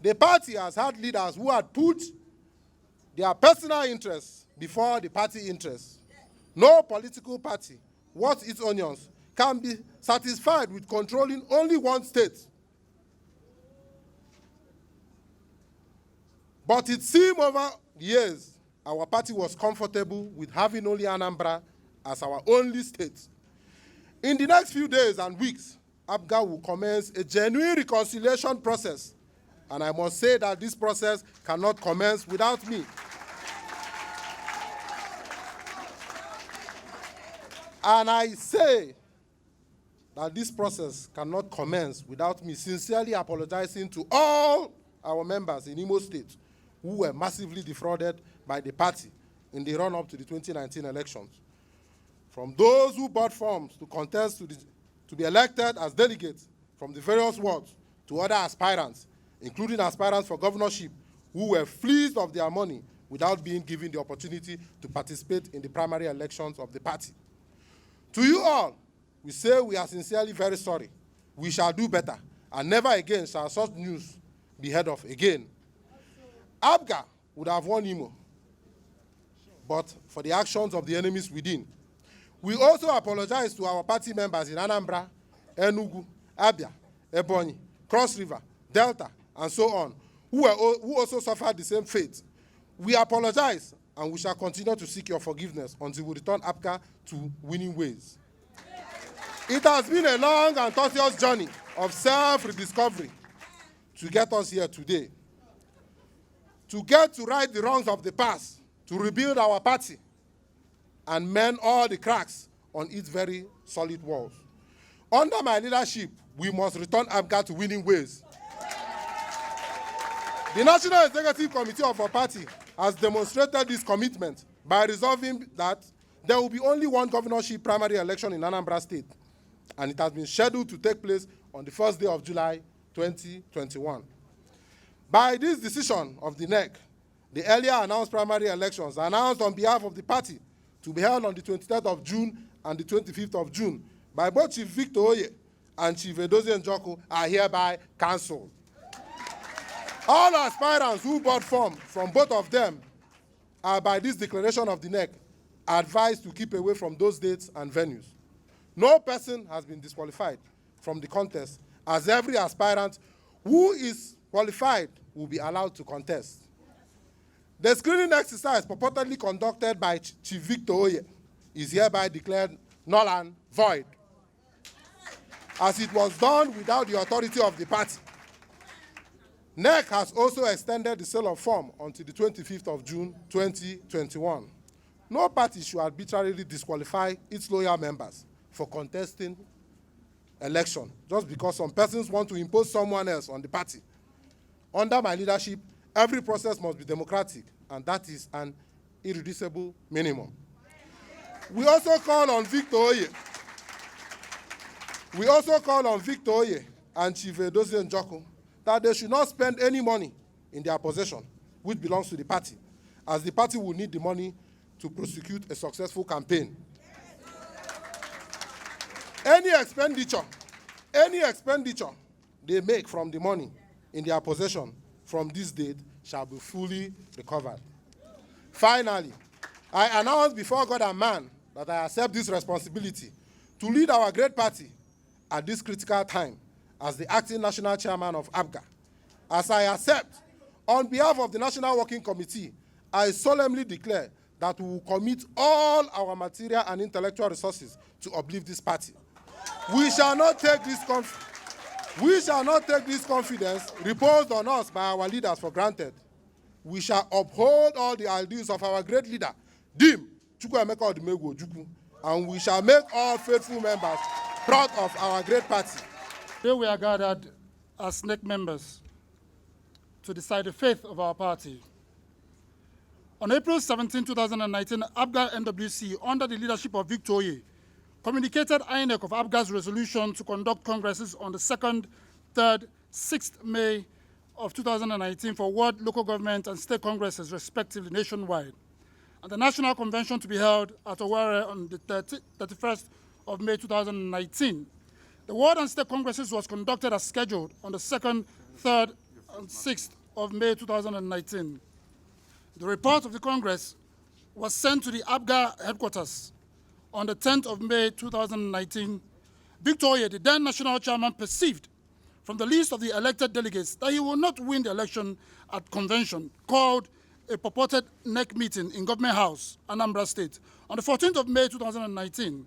The party has had leaders who had put their personal interests before the party interests. No political party, worth its onions, can be satisfied with controlling only one state. But it seemed over the years, our party was comfortable with having only Anambra as our only state. In the next few days and weeks, APGA will commence a genuine reconciliation process. And I must say that this process cannot commence without me. And I say that this process cannot commence without me sincerely apologizing to all our members in Imo State who were massively defrauded by the party in the run-up to the 2019 elections. From those who bought forms to contest to be elected as delegates from the various wards to other aspirants, including aspirants for governorship, who were fleeced of their money without being given the opportunity to participate in the primary elections of the party. To you all, we say we are sincerely very sorry. We shall do better, and never again shall such news be heard of again. APGA would have won Imo, but for the actions of the enemies within. We also apologize to our party members in Anambra, Enugu, Abia, Ebonyi, Cross River, Delta, and so on, who also suffered the same fate. We apologize, and we shall continue to seek your forgiveness until we return APGA to winning ways. It has been a long and tortuous journey of self-rediscovery to get us here today. To get to right the wrongs of the past, to rebuild our party, and mend all the cracks on its very solid walls. Under my leadership, we must return APGA to winning ways. The National Executive Committee of our party has demonstrated this commitment by resolving that there will be only one governorship primary election in Anambra State, and it has been scheduled to take place on the first day of July 2021. By this decision of the NEC, the earlier announced primary elections announced on behalf of the party to be held on the 23rd of June and the 25th of June by both Chief Victor Oye and Chief Edozie Njoku are hereby cancelled. All aspirants who bought form from both of them are, by this declaration of the NEC, advised to keep away from those dates and venues. No person has been disqualified from the contest, as every aspirant who is qualified will be allowed to contest. The screening exercise purportedly conducted by Chief Victor Oye is hereby declared null and void, as it was done without the authority of the party. NEC has also extended the sale of form until the 25th of June 2021. No party should arbitrarily disqualify its loyal members for contesting election just because some persons want to impose someone else on the party. Under my leadership, every process must be democratic, and that is an irreducible minimum. We also call on Victor Oye. And Chief Edozie Njoku that they should not spend any money in their possession, which belongs to the party, as the party will need the money to prosecute a successful campaign. Any expenditure they make from the money in their possession from this date shall be fully recovered. Finally, I announce before God and man that I accept this responsibility to lead our great party at this critical time as the acting national chairman of APGA. As I accept, on behalf of the National Working Committee, I solemnly declare that we will commit all our material and intellectual resources to uplift this party. We shall not take this confidence reposed on us by our leaders for granted. We shall uphold all the ideals of our great leader, Dim Chukwuemeka Odumegwu Ojukwu, and we shall make all faithful members proud of our great party. Today we are gathered as NEC members to decide the fate of our party. On April 17, 2019, APGA NWC, under the leadership of Victor Oye, communicated INEC of APGA's resolution to conduct congresses on the 2nd, 3rd, 6th May of 2019 for ward, local government, and state congresses, respectively, nationwide, and the National Convention to be held at Owerri on the 31st of May 2019. The ward and state congresses was conducted as scheduled on the 2nd, 3rd, and 6th of May 2019. The report of the Congress was sent to the APGA headquarters on the 10th of May 2019. Victor Oye, the then national chairman, perceived from the list of the elected delegates that he will not win the election at convention, called a purported NEC meeting in Government House, Anambra State, on the 14th of May 2019,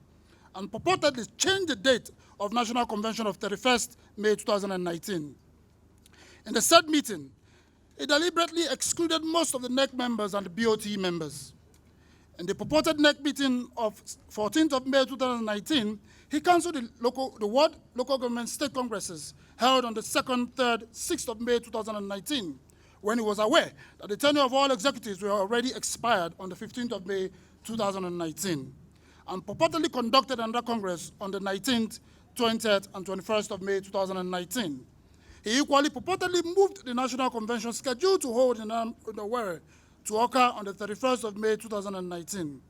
and purportedly changed the date of National Convention of 31st May 2019. In the said meeting, he deliberately excluded most of the NEC members and the BOT members. In the purported NEC meeting of 14th of May 2019, he cancelled the Ward Local Government State Congresses held on the 2nd, 3rd, 6th of May 2019, when he was aware that the tenure of all executives were already expired on the 15th of May 2019, and purportedly conducted another Congress on the 19th, 20th, and 21st of May 2019. He equally purportedly moved the National Convention scheduled to hold in Owerri to occur on the 31st of May 2019.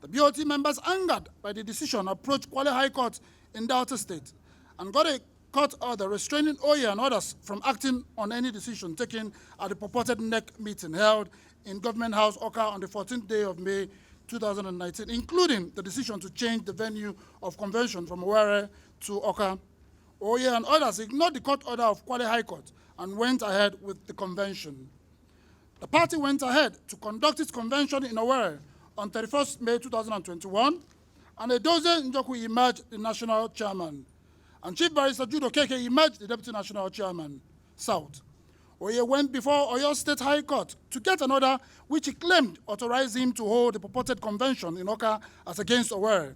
The BOT members, angered by the decision, approached Kwale High Court in Delta State and got a court order restraining Oye and others from acting on any decision taken at the purported NEC meeting held in Government House, Oka, on the 14th day of May 2019, including the decision to change the venue of convention from Owerri to Oka. Oye and others ignored the court order of Kwale High Court and went ahead with the convention. The party went ahead to conduct its convention in Owerri on 31st May 2021, and Edoze Njoku emerged the national chairman, and Chief Barrister Jude Okeke emerged the deputy national chairman, South. Oye went before Oyo State High Court to get an order which he claimed authorized him to hold the purported convention in Oka as against Owerri.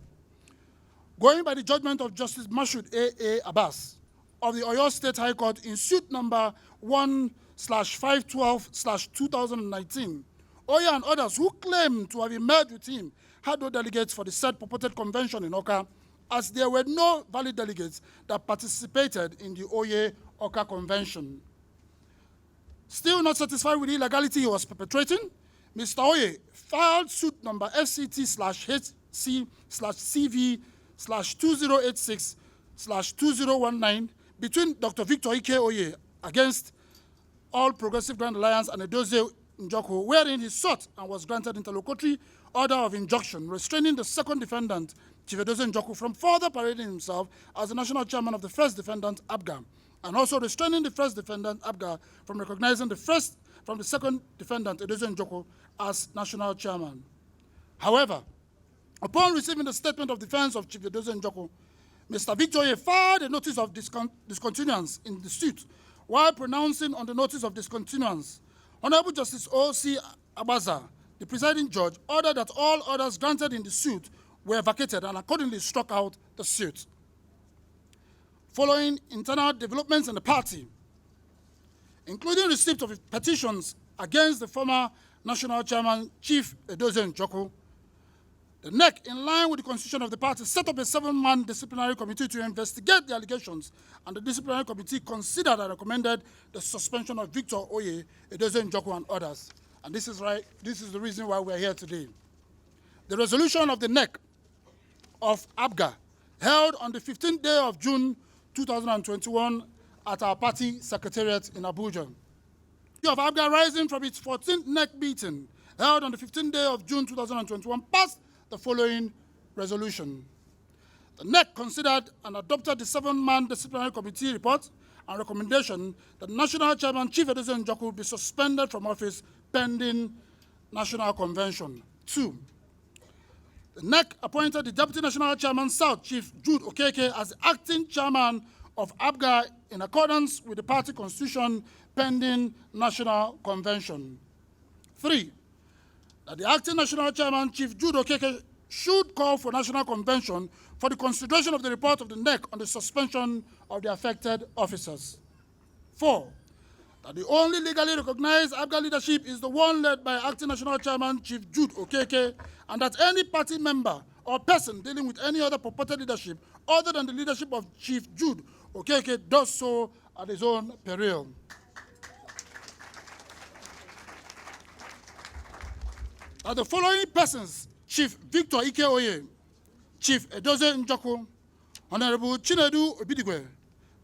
Going by the judgment of Justice Mashood A.A. Abbas of the Oyo State High Court in suit number 1/512/2019, Oye and others who claimed to have emerged with him had no delegates for the said purported convention in Oka, as there were no valid delegates that participated in the Oye Oka convention. Still not satisfied with the illegality he was perpetrating, Mr. Oye filed suit number FCT/HC/CV/2086/2019 between Dr. Victor Ike Oye against All Progressive Grand Alliance and Edoze Njoku, wherein he sought and was granted interlocutory order of injunction restraining the second defendant, Chief Edoze Njoku, from further parading himself as the national chairman of the first defendant, APGA, and also restraining the first defendant, APGA, from recognizing the second defendant, Edoze Njoku, as national chairman. However, upon receiving the statement of defense of Chief Edoze Njoku, Mr. Victor Oye filed a notice of discontinuance in the suit. While pronouncing on the notice of discontinuance, Honorable Justice O.C. Abaza, the presiding judge, ordered that all orders granted in the suit were vacated and accordingly struck out the suit. Following internal developments in the party, including receipt of petitions against the former national chairman, Chief Edoze Njoku, the NEC, in line with the constitution of the party, set up a 7-man disciplinary committee to investigate the allegations, and the disciplinary committee considered and recommended the suspension of Victor Oye, Edoze Njoku, and others. And this is the reason why we're here today. The resolution of the NEC of APGA, held on the 15th day of June 2021 at our party secretariat in Abuja. The of APGA, rising from its 14th NEC meeting, held on the 15th day of June 2021, passed the following resolution. The NEC considered and adopted the 7-man disciplinary committee report and recommendation that National Chairman Chief Edoze Njoku be suspended from office pending National Convention. 2, the NEC appointed the Deputy National Chairman South, Chief Jude Okeke, as the acting chairman of APGA in accordance with the party constitution pending National Convention. 3, that the acting national chairman, Chief Jude Okeke, should call for National Convention for the consideration of the report of the NEC on the suspension of the affected officers. 4, that the only legally recognized APGA leadership is the one led by acting national chairman, Chief Jude Okeke, and that any party member or person dealing with any other purported leadership other than the leadership of Chief Jude Okeke does so at his own peril. That the following persons, Chief Victor Ike Oye, Chief Edoze Njoku, Honorable Chinedu Obidigwe,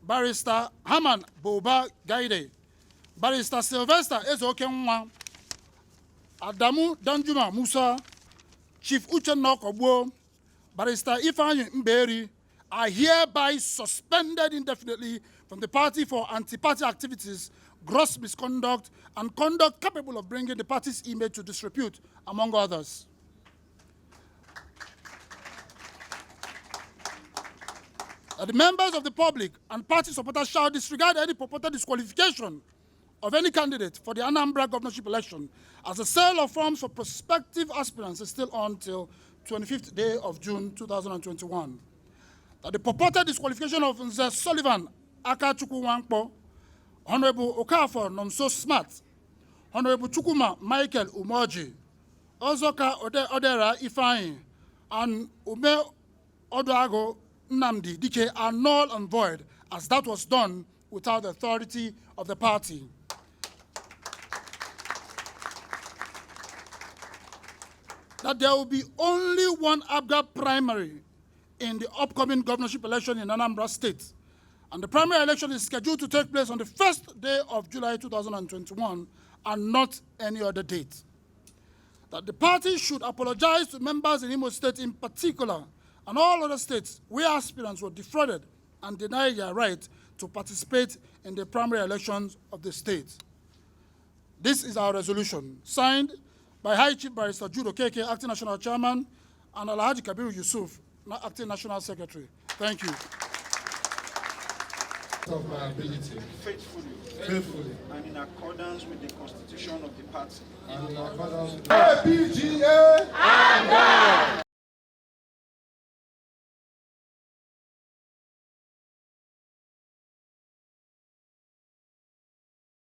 Barrister Haman Boba Gaide, Barrister Sylvester Ezokenwa, Adamu Danjuma Musa, Chief Uchenna Okogbo, Barrister Ifeanyi Mberi are hereby suspended indefinitely from the party for anti-party activities, gross misconduct, and conduct capable of bringing the party's image to disrepute, among others. The members of the public and party supporters shall disregard any purported disqualification of any candidate for the Anambra governorship election, as the sale of forms for prospective aspirants is still on till 25th day of June 2021. That the purported disqualification of Nze Sullivan Akachukwu Wankpo, Honorable Okafor Nomso Smart, Honorable Chukuma Michael Umoji, Ozoka Odera Ifeanyi, and Ume Odoago Nnamdi Dike are null and void, as that was done without the authority of the party. That there will be only one APGA primary in the upcoming governorship election in Anambra State, and the primary election is scheduled to take place on the 1st day of July 2021 and not any other date. That the party should apologize to members in Imo State in particular and all other states where aspirants were defrauded and denied their right to participate in the primary elections of the state. This is our resolution, signed by High Chief Barrister Jude Okeke, Acting National Chairman, and Alhaji Kabiru Yusuf, Acting National Secretary. Thank you. Of my ability. Faithfully. And in accordance with the constitution of the party. And in accordance with the APGA.